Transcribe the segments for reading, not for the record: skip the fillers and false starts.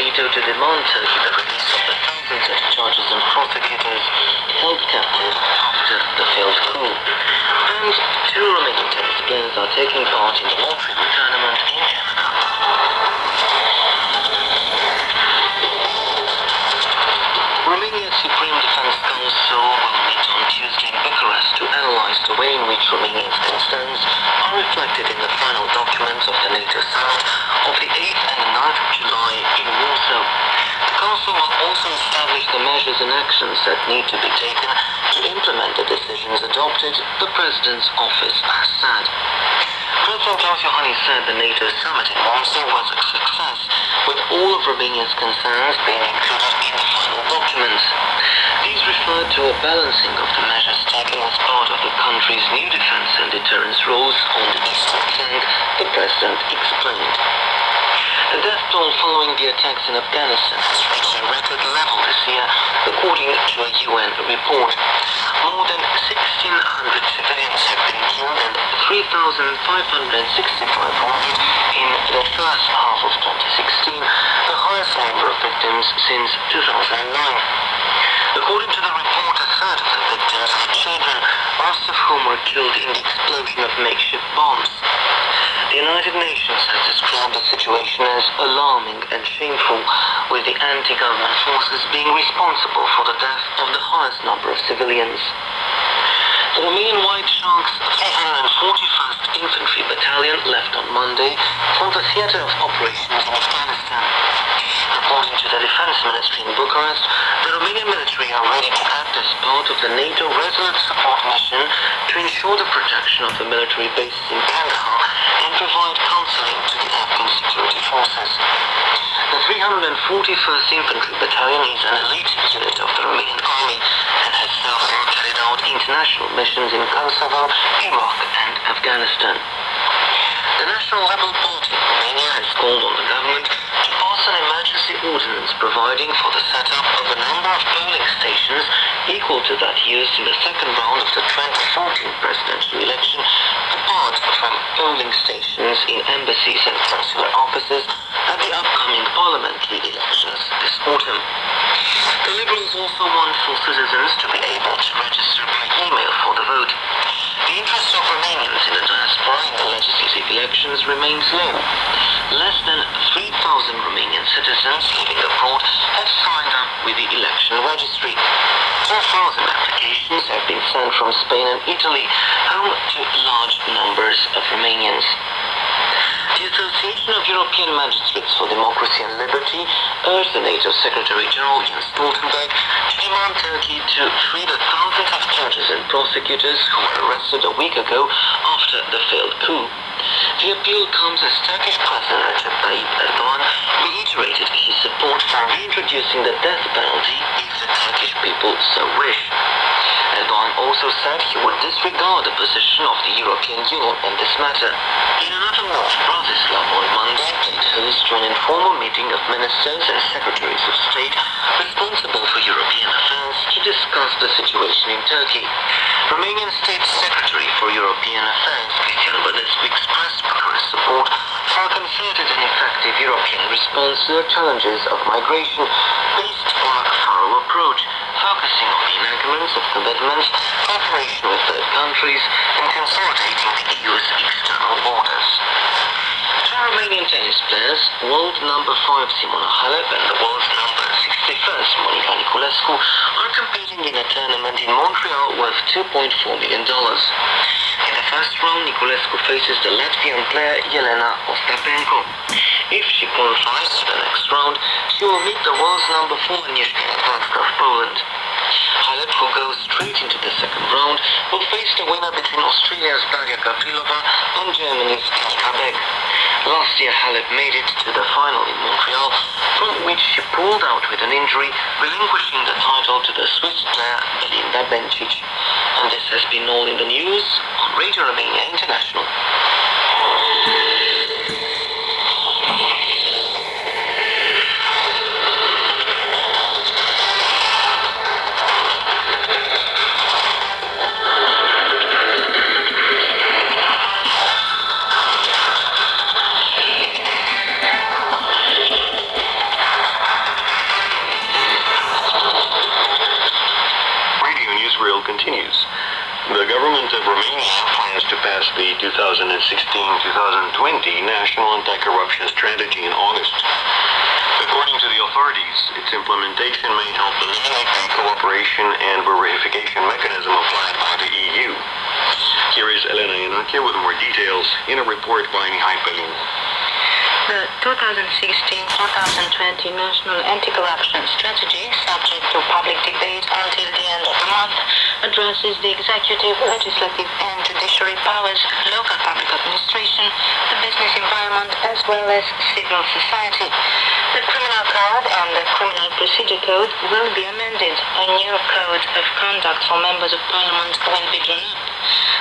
NATO to demand Turkey the release of the thousands of judges and prosecutors held captive after the failed coup. And two Romanian tennis players are taking part in the Montreal tournament in Canada. Romania's Supreme Defense Council will meet on Tuesday in Bucharest to analyze the way in which Romania's concerns are reflected in the final documents of the NATO summit of the 8th and 9th of July in Warsaw. The Council will also establish the measures and actions that need to be taken to implement the decisions adopted, the President's office has said. President Klaus Iohannis said the NATO summit in Warsaw was a success, with all of Romania's concerns being included in the final documents. These refer to a balancing of the measures taken as part of the country's new defense and deterrence rules on the eastern flank, the President explained. The death toll following the attacks in Afghanistan has reached a record level this year, according to a UN report. More than 1,600 civilians have been killed and 3,565 wounded in the first half of 2016, the highest number of victims since 2009. According to the report, a third of the victims were children, most of whom were killed in the explosion of makeshift bombs. The United Nations has described the situation as alarming and shameful, with the anti-government forces being responsible for the death of the highest number of civilians. The Romanian White Sharks 341st Infantry Battalion left on Monday for the theatre of operations in Afghanistan. According to the Defense Ministry in Bucharest, the Romanian military are ready to act as part of the NATO Resolute Support Mission to ensure the protection of the military bases in Kandahar and provide counseling to the Afghan security forces. The 341st Infantry Battalion is an elite unit of the Romanian Army and has so far carried out international missions in Kosovo, Iraq and Afghanistan. The National Labour Party in Romania has called on the government to pass an emergency ordinance providing for the setup of a number of polling stations equal to that used in the second round of the 2014 presidential election, apart from polling stations in embassies and consular offices at the upcoming parliamentary elections this autumn. The Liberals also want for citizens to be able to register by email for the vote. The interest of Romanians in the diaspora in the legislative elections remains low. Less than 3,000 Romanian citizens living abroad have signed up with the election registry. 2,000 applications have been sent from Spain and Italy, home to large numbers of Romanians. The Association of European Magistrates for Democracy and Liberty urged the NATO Secretary-General Jens Stoltenberg to demand Turkey to free the thousands of judges and prosecutors who were arrested a week ago after the failed coup. The appeal comes as Turkish President Recep Tayyip Erdogan reiterated his support for reintroducing the death penalty if the Turkish people so wish. Erdogan also said he would disregard the position of the European Union in this matter. In another move, Bratislava on Monday played host to an informal meeting of ministers and secretaries of state responsible for European affairs to discuss the situation in Turkey. Romanian State Secretary for European Affairs Cristian Bădescu expressed Bucharest support for a concerted and effective European response to the challenges of migration based on a thorough approach, focusing on the enactments of commitments, cooperation with third countries, and consolidating the EU's external borders. Two Romanian tennis players, world number 5 Simona Halep and the world's number 61st Monica Niculescu, are competing in a tournament in Montreal worth $2.4 million. In the first round, Niculescu faces the Latvian player Jelena Ostapenko. If she qualifies to the next round, she will meet the world's number 4 Agnieszka Radwanska of Poland. Halep, who goes straight into the second round, will face the winner between Australia's Daria Gavrilova and Germany's Annika Beck. Last year, Halep made it to the final in Montreal, from which she pulled out with an injury, relinquishing the title to the Swiss player Belinda Bencic. And this has been all in the news on Radio Romania International. 2016-2020 National Anti-Corruption Strategy in August. According to the authorities, its implementation may help eliminate the cooperation and verification mechanism applied by the EU. Here is Elena Yannakia with more details in a report by Mihai Pelin. The 2016-2020 National Anti-Corruption Strategy, subject to public debate until the end of the month, addresses the executive, legislative and judiciary powers, local public administration, the business environment, as well as civil society. The Criminal Code and the Criminal Procedure Code will be amended. A new code of conduct for members of parliament will be drawn up.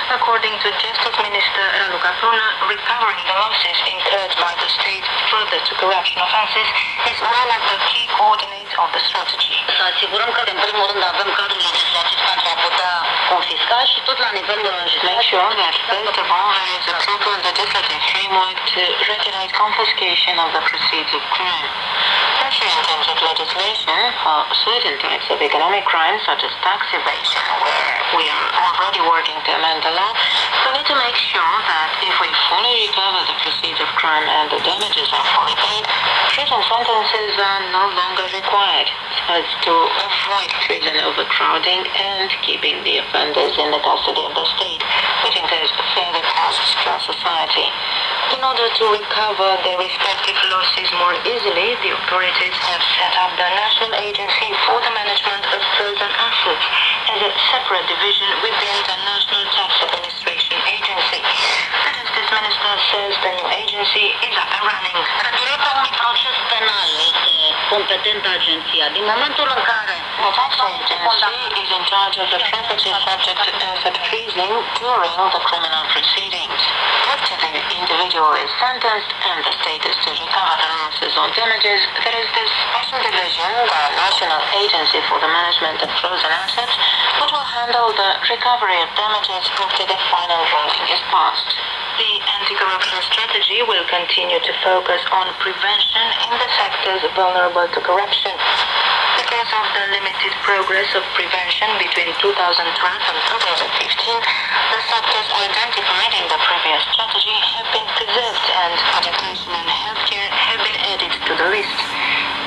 According to Justice Minister Raluca Prună, recovering the losses incurred by the state further to corruption offences is one of the key coordinates of the strategy. Să asigurăm că, în primul rând, avem cadrul legislativ pentru a putea confisca și tot la nivelul Make sure that first of all there is a proper legislative framework to regulate confiscation of the proceeds of crime. Also in terms of legislation for certain types of economic crimes such as tax evasion, where we are already working to amend the law, we need to make sure that if we fully recover the proceeds of crime and the damages are fully paid, prison sentences are no longer required, so as to avoid prison overcrowding and keeping the offenders in the custody of the state, which incurs further costs to our society. In order to recover their respective losses more easily, the authorities have set up the National Agency for the Management of Frozen Assets as a separate division within the National Tax Administration Agency. The Justice Minister says the new agency is up and running. Direcția unui proces penal este competentă agenția. Din momentul în care The tax agency is in charge of the property subject to asset freezing during the criminal proceedings. After the individual is sentenced and the state is to recover the losses or damages, there is this special division, the National Agency for the Management of Frozen Assets, which will handle the recovery of damages after the final ruling is passed. The anti-corruption strategy will continue to focus on prevention in the sectors vulnerable to corruption. Because of the limited progress of prevention between 2012 and 2015, the sectors identified in the previous strategy have been preserved and education and healthcare have been added to the list.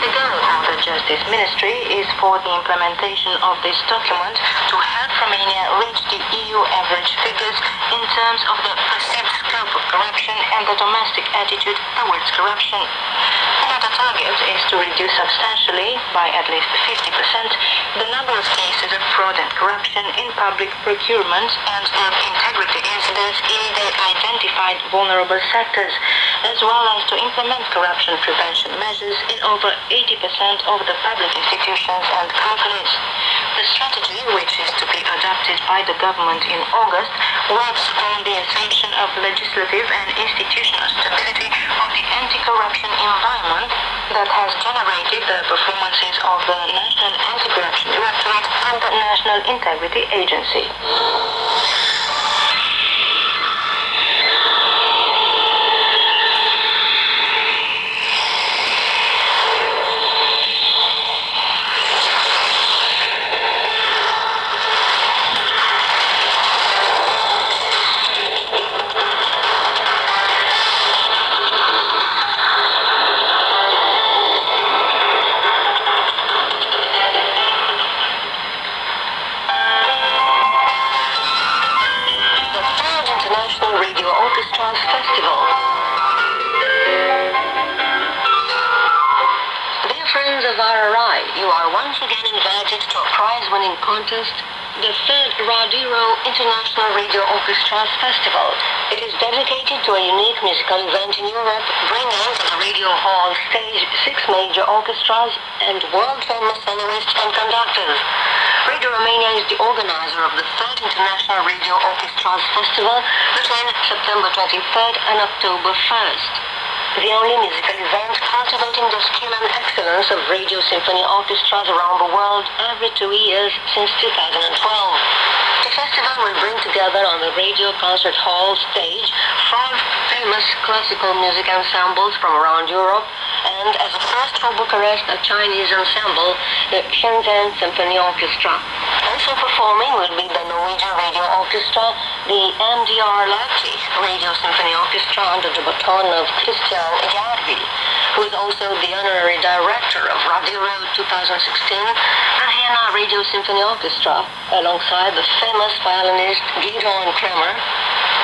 The goal of the Justice Ministry is for the implementation of this document to help Romania reach the EU average figures in terms of the perceived scope of corruption and the domestic attitude towards corruption. Another target is to reduce substantially, by at least 50%, the number of cases of fraud and corruption in public procurement and of integrity incidents in the identified vulnerable sectors, as well as to implement corruption prevention measures in over 80% of the public institutions and companies. The strategy, which is to be adopted by the government in August, works on the assumption of legislative and institutional stability of the anti-corruption environment that has generated the performances of the National Anti-Corruption Directorate and the National Integrity Agency. Orchestra's Festival. Dear friends of RRI, you are once again invited to a prize-winning contest, the third Radiro International Radio Orchestra's Festival. It is dedicated to a unique musical event in Europe, bringing to the Radio Hall stage 6 major orchestras and world-famous soloists and conductors. Radio Romania is the organizer of the third International Radio Orchestras Festival between September 23rd and October 1st. The only musical event cultivating the skill and excellence of radio symphony orchestras around the world every 2 years since 2012. The festival will bring together on the Radio Concert Hall stage 5 famous classical music ensembles from around Europe And as a first for Bucharest, a Chinese ensemble, the Shenzhen Symphony Orchestra. Also performing will be the Norwegian Radio Orchestra, the MDR Leipzig Radio Symphony Orchestra under the baton of Christian Jarvi, who is also the honorary director of Radio Road 2016, and Vienna Radio Symphony Orchestra, alongside the famous violinist Gidon Kremer,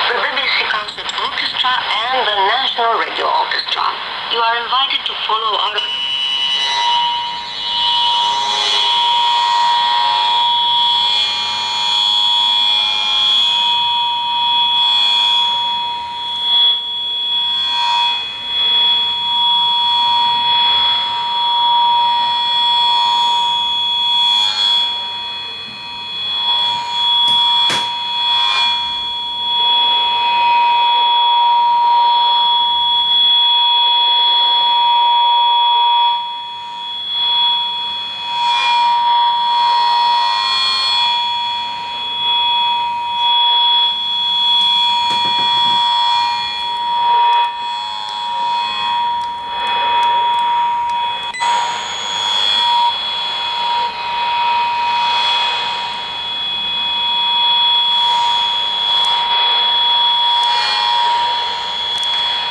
the BBC Concert Orchestra, and the National Radio Orchestra. You are invited to follow our